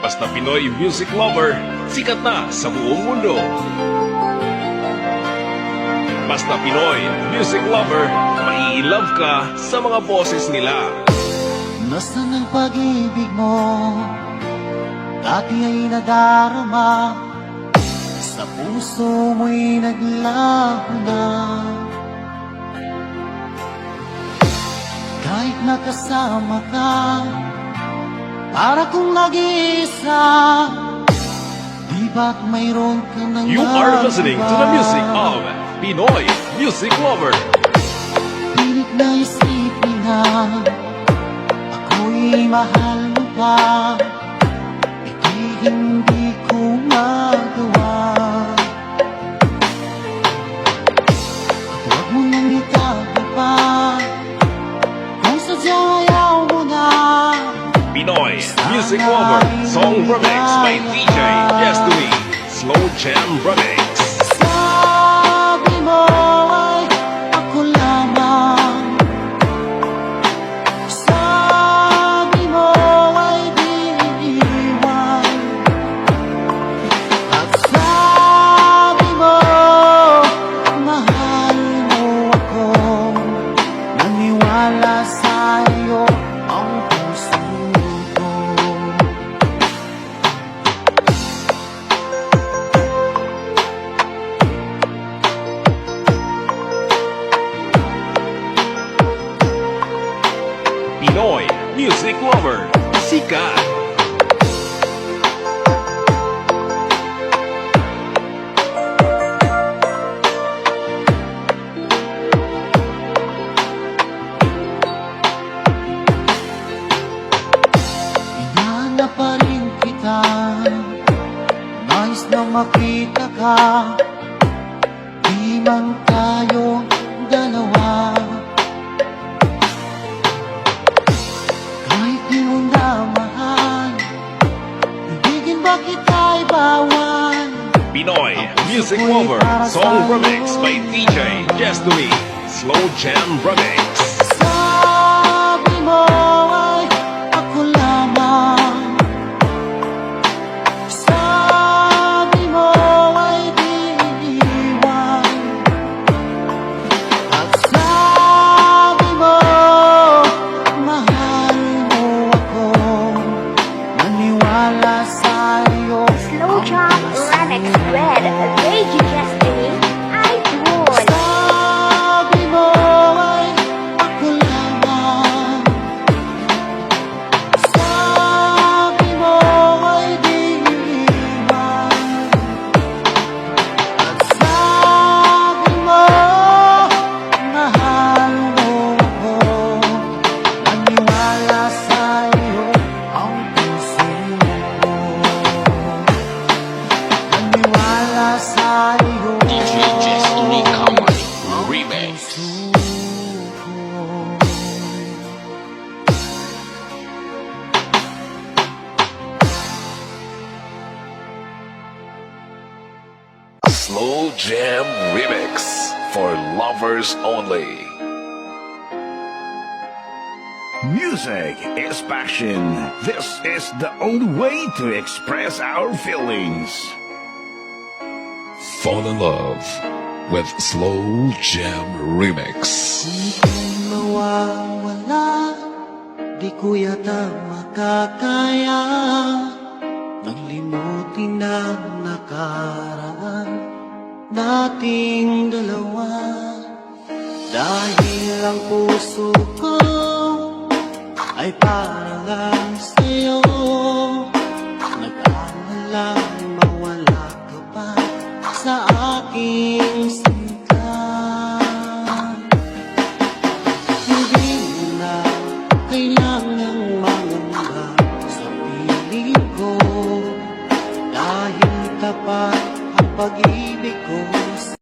Basta Pinoy music lover, sikat na sa buong mundo. Basta Pinoy music lover, mai-love ka sa mga boses nila. Nasaan ang pag-ibig mo? Dati ay nadarama, sa puso mo'y naglaho na. Kahit nakasama ka, para kong nag-iisa, di ba't mayroon ka nang You are listening to the music of Pinoy music lover. Pilit na isipin na ako'y mahal mo pa, ito'y hindi ko magawa. At huwag mo nang itago pa, kung sadyang ayaw mo na. Pinoy music lover, song remix by DJ Destiny, Slow Jam Remix. Sabi mo ay ako lamang, sabi mo ay di iiwan, at sabi mo mahal mo ako. Naniwala sa'yo ang puso ko. Pinoy music lover, sikat. Hinahanap pa rin kita, nais na makita ka, di man tayo dalawa. Kahit di mo na mahal, ibigin ba kita'y bawal? Pinoy music lover, song remix by DJ Destiny, Slow Jam Remix. Sabi mo ay ako lamang, sabi mo ay di iiwan, at sabi mo mahal mo ako. Naniwala sa'yo Slow Jam Remix with DJ Destiny, Idol. sabi mo ay ako lamang, sabi mo ay di iiwan, at sabi mo mahal mo ako. Naniwala sa'yo ang puso ko. Naniwala sa'yo DJ Destiny Company Remix. Slow Jam Remix for lovers only. Music is passion. This is the only way to express our feelings. Fall in love with Slow Jam Remix. Kung mawawala, di ko yata makakaya nang limutin ang nakaraan nating dalawa. Dahil ang puso ko ay para lang sa'yo, nag-aalala mawala ka pa sa akin.